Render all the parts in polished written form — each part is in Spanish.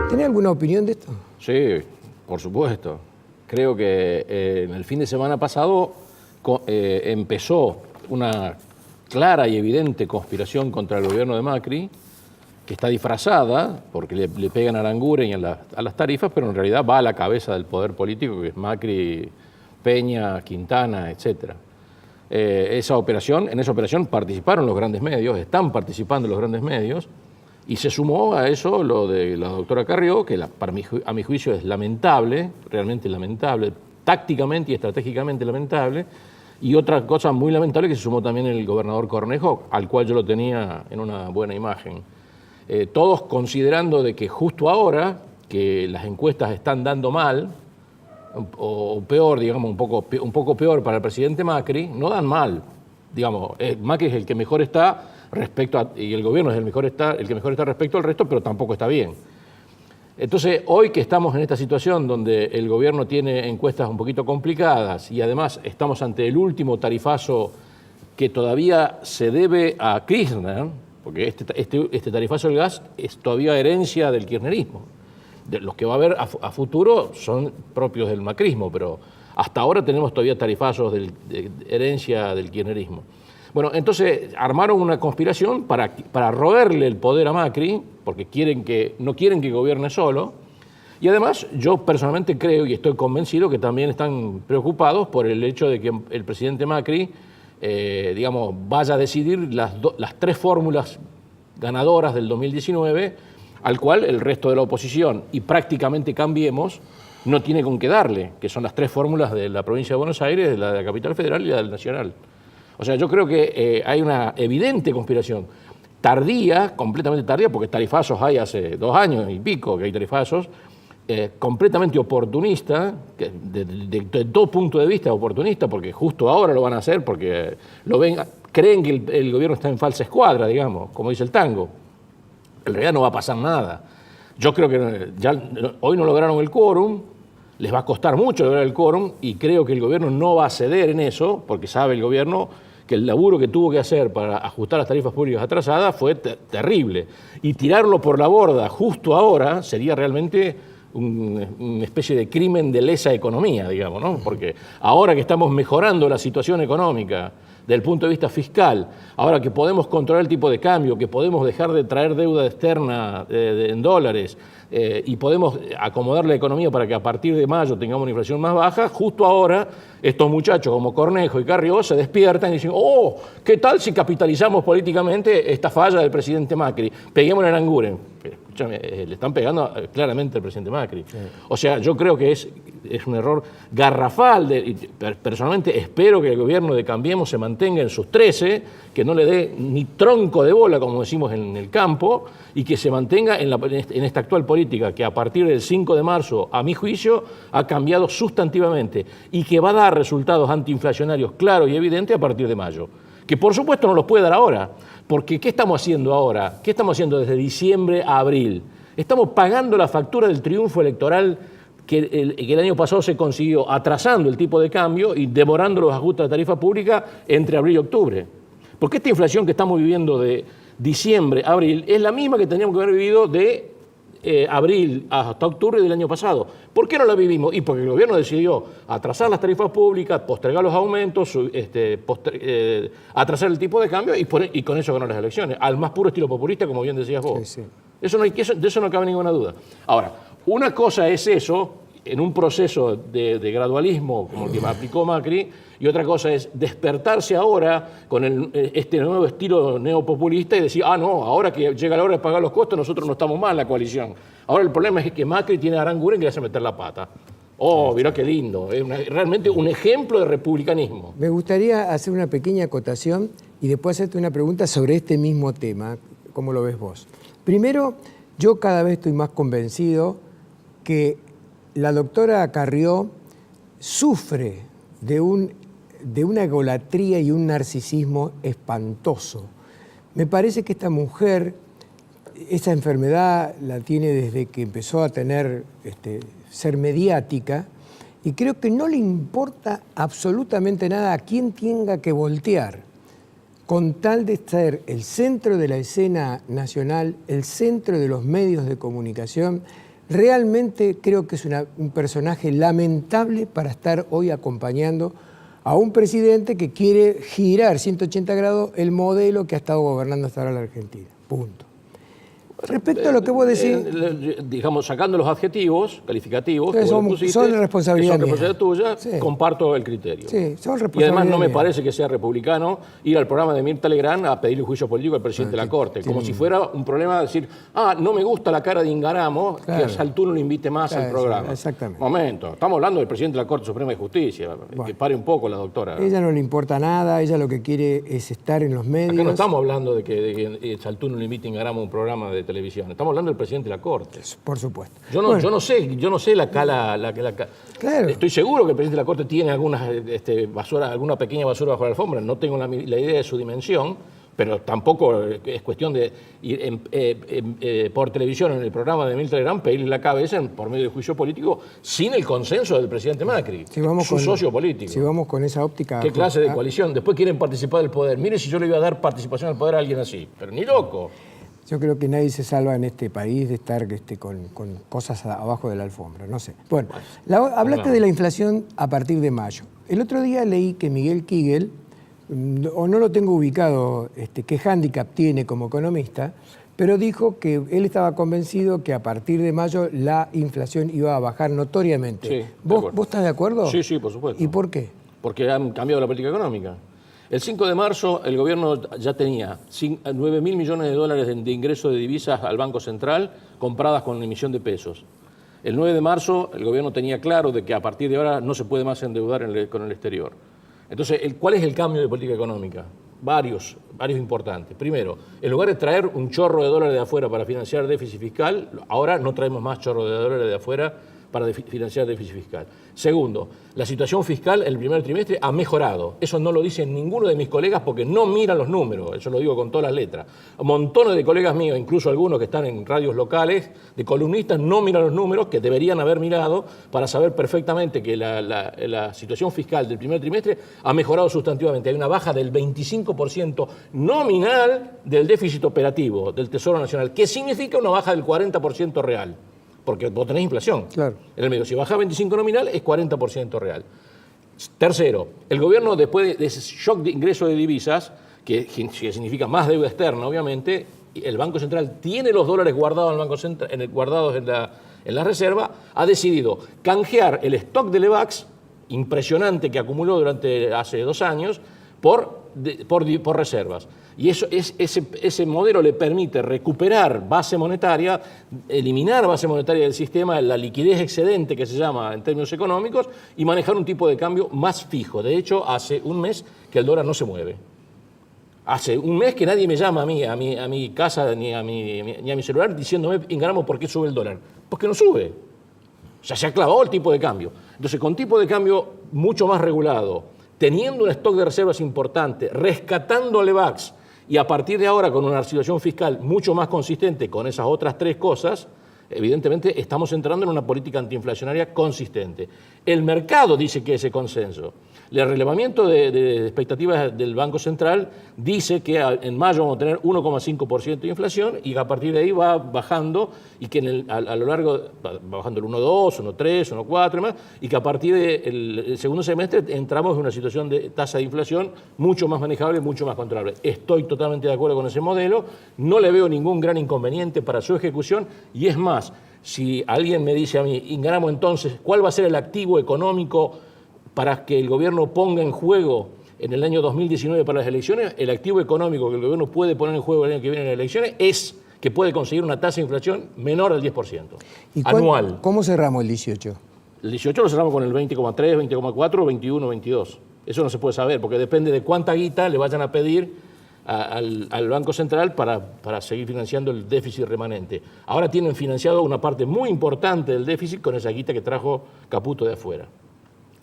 ¿Tenés alguna opinión de esto? Sí, por supuesto. Creo que en el fin de semana pasado empezó una clara y evidente conspiración contra el gobierno de Macri, que está disfrazada, porque le pegan a Aranguren y a las tarifas, pero en realidad va a la cabeza del poder político, que es Macri, Peña, Quintana, etc. En esa operación participaron los grandes medios, están participando los grandes medios, y se sumó a eso lo de la doctora Carrió, que a mi juicio es lamentable, realmente lamentable, tácticamente y estratégicamente lamentable, y otra cosa muy lamentable que se sumó también el gobernador Cornejo, al cual yo lo tenía en una buena imagen. Todos considerando de que justo ahora, que las encuestas están dando mal, o peor, digamos, un poco peor para el presidente Macri, no dan mal. Digamos, Macri es el que mejor está y el gobierno es el que mejor está respecto al resto, pero tampoco está bien. Entonces, hoy que estamos en esta situación donde el gobierno tiene encuestas un poquito complicadas y además estamos ante el último tarifazo que todavía se debe a Kirchner, porque este tarifazo del gas es todavía herencia del kirchnerismo. Los que va a haber a futuro son propios del macrismo, pero hasta ahora tenemos todavía tarifazos de herencia del kirchnerismo. Bueno, entonces armaron una conspiración para roerle el poder a Macri, porque no quieren que gobierne solo. Y además, yo personalmente creo y estoy convencido que también están preocupados por el hecho de que el presidente Macri, vaya a decidir las tres fórmulas ganadoras del 2019, al cual el resto de la oposición y prácticamente Cambiemos no tiene con qué darle, que son las tres fórmulas de la provincia de Buenos Aires, la de la Capital Federal y la del Nacional. O sea, yo creo que hay una evidente conspiración tardía, completamente tardía, porque tarifazos hay hace 2 años y pico que hay tarifazos, completamente oportunista, de todo punto de vista oportunista, porque justo ahora lo van a hacer, porque creen que el gobierno está en falsa escuadra, digamos, como dice el tango. En realidad no va a pasar nada. Yo creo que hoy no lograron el quórum, les va a costar mucho lograr el quórum y creo que el gobierno no va a ceder en eso, porque sabe el gobierno que el laburo que tuvo que hacer para ajustar las tarifas públicas atrasadas fue terrible. Y tirarlo por la borda justo ahora sería realmente una especie de crimen de lesa economía, digamos, ¿no? Porque ahora que estamos mejorando la situación económica desde el punto de vista fiscal, ahora que podemos controlar el tipo de cambio, que podemos dejar de traer deuda externa en dólares y podemos acomodar la economía para que a partir de mayo tengamos una inflación más baja, justo ahora estos muchachos como Cornejo y Carrió se despiertan y dicen, oh, ¿qué tal si capitalizamos políticamente esta falla del presidente Macri? Peguémosle a Aranguren. Escúchame, le están pegando claramente al presidente Macri. Sí. O sea, yo creo que es un error garrafal. Personalmente espero que el gobierno de Cambiemos se mantenga en sus 13, que no le dé ni tronco de bola, como decimos en el campo, y que se mantenga en esta actual política, que a partir del 5 de marzo, a mi juicio, ha cambiado sustantivamente y que va a dar resultados antiinflacionarios claros y evidentes a partir de mayo. Que por supuesto no los puede dar ahora, porque ¿qué estamos haciendo ahora? ¿Qué estamos haciendo desde diciembre a abril? Estamos pagando la factura del triunfo electoral que el año pasado se consiguió atrasando el tipo de cambio y demorando los ajustes de tarifa pública entre abril y octubre. Porque esta inflación que estamos viviendo de diciembre a abril es la misma que teníamos que haber vivido de abril hasta octubre del año pasado. ¿Por qué no la vivimos? Y porque el gobierno decidió atrasar las tarifas públicas, postergar los aumentos, atrasar el tipo de cambio y con eso ganó las elecciones. Al más puro estilo populista, como bien decías vos. Sí, sí. De eso no cabe ninguna duda. Ahora, una cosa es eso, en un proceso de gradualismo como el que aplicó Macri, y otra cosa es despertarse ahora con este nuevo estilo neopopulista y decir, no, ahora que llega la hora de pagar los costos, nosotros no estamos más en la coalición. Ahora el problema es que Macri tiene a Aranguren que le hace meter la pata. Oh, mirá qué lindo. Es realmente un ejemplo de republicanismo. Me gustaría hacer una pequeña acotación y después hacerte una pregunta sobre este mismo tema. ¿Cómo lo ves vos? Primero, yo cada vez estoy más convencido que la doctora Carrió sufre de una egolatría y un narcisismo espantoso. Me parece que esta mujer, esa enfermedad la tiene desde que empezó a ser mediática, y creo que no le importa absolutamente nada a quién tenga que voltear, con tal de ser el centro de la escena nacional, el centro de los medios de comunicación, realmente creo que es un personaje lamentable para estar hoy acompañando a un presidente que quiere girar 180 grados el modelo que ha estado gobernando hasta ahora la Argentina. Punto. Respecto a lo que vos decís... digamos, sacando los adjetivos calificativos que son responsabilidad tuya, sí. Comparto el criterio. Sí, son responsabilidad y además no me mía. parece que sea republicano ir al programa de Mirta Legrand a pedirle juicio político al presidente de la Corte, como si fuera un problema de decir, no me gusta la cara de Ingaramo, claro, que a Saltuno lo invite más al programa. Exactamente. Momento, estamos hablando del presidente de la Corte Suprema de Justicia, que pare un poco la doctora. A ella no le importa nada, ella lo que quiere es estar en los medios. Acá no estamos hablando de que Saltuno le invite a Ingaramo a un programa de televisión, estamos hablando del presidente de la Corte. Por supuesto. Yo no sé la cala. Claro. Estoy seguro que el presidente de la Corte tiene alguna pequeña basura bajo la alfombra. No tengo la idea de su dimensión, pero tampoco es cuestión de ir por televisión en el programa de Mirta Legrand pedirle la cabeza por medio de juicio político sin el consenso del presidente Macri, su socio político. Si vamos con esa óptica... ¿Qué clase de coalición? Después quieren participar del poder. Mire si yo le iba a dar participación al poder a alguien así, pero ni loco. Yo creo que nadie se salva en este país de estar con cosas abajo de la alfombra, no sé. Bueno, hablaste de la inflación a partir de mayo. El otro día leí que Miguel Kigel, o no lo tengo ubicado, qué hándicap tiene como economista, pero dijo que él estaba convencido que a partir de mayo la inflación iba a bajar notoriamente. Sí, ¿Vos estás de acuerdo? Sí, por supuesto. ¿Y por qué? Porque han cambiado la política económica. El 5 de marzo el gobierno ya tenía 9.000 millones de dólares de ingresos de divisas al Banco Central compradas con emisión de pesos. El 9 de marzo el gobierno tenía claro de que a partir de ahora no se puede más endeudar con el exterior. Entonces, ¿cuál es el cambio de política económica? Varios importantes. Primero, en lugar de traer un chorro de dólares de afuera para financiar déficit fiscal, ahora no traemos más chorro de dólares de afuera para financiar déficit fiscal. Segundo, la situación fiscal en el primer trimestre ha mejorado. Eso no lo dicen ninguno de mis colegas porque no miran los números, eso lo digo con todas las letras. Montones de colegas míos, incluso algunos que están en radios locales, de columnistas, no miran los números que deberían haber mirado para saber perfectamente que la situación fiscal del primer trimestre ha mejorado sustantivamente. Hay una baja del 25% nominal del déficit operativo del Tesoro Nacional, que significa una baja del 40% real. Porque vos tenés inflación. Claro. En el medio, si baja 25 nominal, es 40% real. Tercero, el gobierno, después de ese shock de ingreso de divisas, que significa más deuda externa, obviamente, el Banco Central tiene los dólares guardados en el Banco Central, guardados en la reserva, ha decidido canjear el stock de Levax, impresionante que acumuló hace 2 años, por reservas. Y ese modelo le permite recuperar base monetaria, eliminar base monetaria del sistema, la liquidez excedente que se llama en términos económicos, y manejar un tipo de cambio más fijo. De hecho, hace un mes que el dólar no se mueve. Hace un mes que nadie me llama a mi casa ni a mi celular diciéndome, Ingaramo, ¿por qué sube el dólar? Porque no sube. O sea, se ha clavado el tipo de cambio. Entonces, con tipo de cambio mucho más regulado, teniendo un stock de reservas importante, rescatando a Levax, y a partir de ahora con una situación fiscal mucho más consistente con esas otras 3 cosas, evidentemente estamos entrando en una política antiinflacionaria consistente. El mercado dice que ese consenso. El relevamiento de expectativas del Banco Central dice que en mayo vamos a tener 1,5% de inflación y que a partir de ahí va bajando y que a lo largo va bajando el 1,2, 1,3, 1,4 y más, y que a partir del segundo semestre entramos en una situación de tasa de inflación mucho más manejable, mucho más controlable. Estoy totalmente de acuerdo con ese modelo, no le veo ningún gran inconveniente para su ejecución y es más, si alguien me dice a mí, Ingaramo, entonces, ¿cuál va a ser el activo económico para que el gobierno ponga en juego en el año 2019 para las elecciones? El activo económico que el gobierno puede poner en juego el año que viene en las elecciones es que puede conseguir una tasa de inflación menor al 10%, anual. ¿Cómo cerramos el 18? El 18 lo cerramos con el 20,3, 20,4, 21, 22. Eso no se puede saber porque depende de cuánta guita le vayan a pedir al Banco Central para seguir financiando el déficit remanente. Ahora tienen financiado una parte muy importante del déficit con esa guita que trajo Caputo de afuera.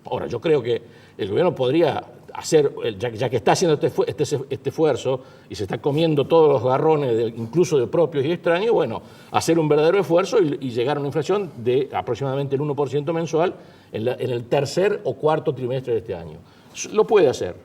Ahora, yo creo que el gobierno podría hacer, ya que está haciendo este esfuerzo y se está comiendo todos los garrones, incluso de propios y extraños, bueno, hacer un verdadero esfuerzo y llegar a una inflación de aproximadamente el 1% mensual en el tercer o cuarto trimestre de este año. Lo puede hacer.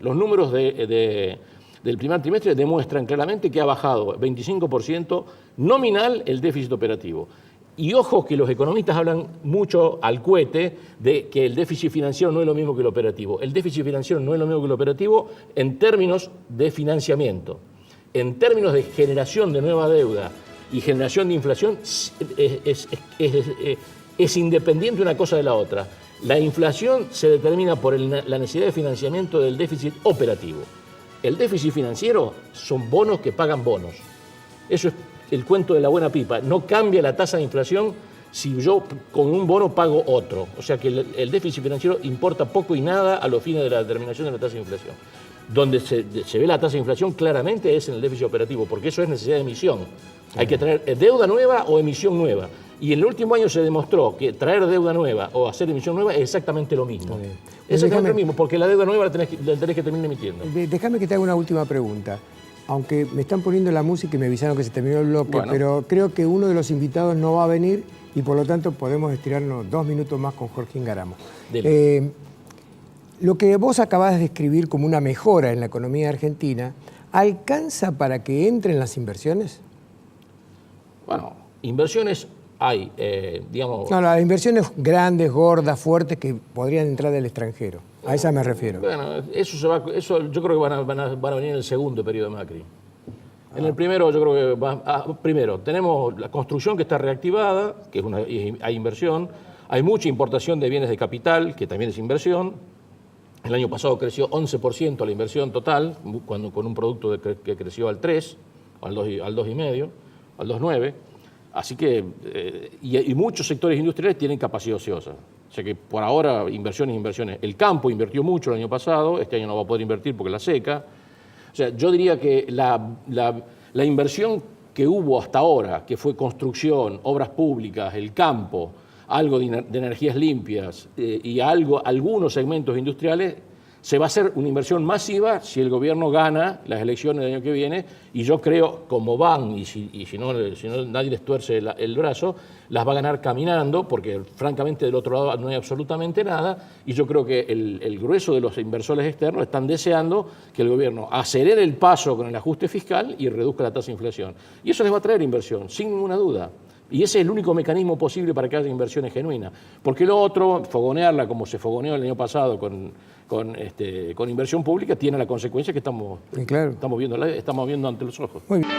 Los números del primer trimestre demuestran claramente que ha bajado 25% nominal el déficit operativo. Y ojo que los economistas hablan mucho al cohete de que el déficit financiero no es lo mismo que el operativo. El déficit financiero no es lo mismo que el operativo en términos de financiamiento. En términos de generación de nueva deuda y generación de inflación es independiente una cosa de la otra. La inflación se determina por la necesidad de financiamiento del déficit operativo. El déficit financiero son bonos que pagan bonos. Eso es el cuento de la buena pipa. No cambia la tasa de inflación si yo con un bono pago otro. O sea que el déficit financiero importa poco y nada a los fines de la determinación de la tasa de inflación. Donde se ve la tasa de inflación claramente es en el déficit operativo, porque eso es necesidad de emisión. Hay que traer deuda nueva o emisión nueva. Y en el último año se demostró que traer deuda nueva o hacer emisión nueva es exactamente lo mismo. Es exactamente lo mismo, porque la deuda nueva la tenés que terminar emitiendo. Déjame que te haga una última pregunta. Aunque me están poniendo la música y me avisaron que se terminó el bloque, bueno, pero creo que uno de los invitados no va a venir y por lo tanto podemos estirarnos 2 minutos más con Jorge Ingaramo. Lo que vos acabás de describir como una mejora en la economía argentina, ¿alcanza para que entren las inversiones? Bueno, inversiones hay, digamos... No, las inversiones grandes, gordas, fuertes que podrían entrar del extranjero. A esa me refiero. Bueno, eso yo creo que van a venir en el segundo periodo de Macri. En el primero yo creo que primero tenemos la construcción que está reactivada, que hay inversión, hay mucha importación de bienes de capital, que también es inversión. El año pasado creció 11% la inversión total, con un producto que creció al 3, al 2,5, al 2,9. Así que, y muchos sectores industriales tienen capacidad ociosa. O sea que por ahora inversiones. El campo invirtió mucho el año pasado, este año no va a poder invertir porque la seca. O sea, yo diría que la inversión que hubo hasta ahora, que fue construcción, obras públicas, el campo, algo de energías limpias y algunos segmentos industriales, se va a hacer una inversión masiva si el gobierno gana las elecciones del año que viene, y yo creo, como van, y si no nadie les tuerce el brazo, las va a ganar caminando, porque francamente del otro lado no hay absolutamente nada, y yo creo que el grueso de los inversores externos están deseando que el gobierno acelere el paso con el ajuste fiscal y reduzca la tasa de inflación. Y eso les va a traer inversión, sin ninguna duda. Y ese es el único mecanismo posible para que haya inversiones genuinas. Porque lo otro, fogonearla como se fogoneó el año pasado con inversión pública, tiene la consecuencia que estamos viendo ante los ojos. Muy bien.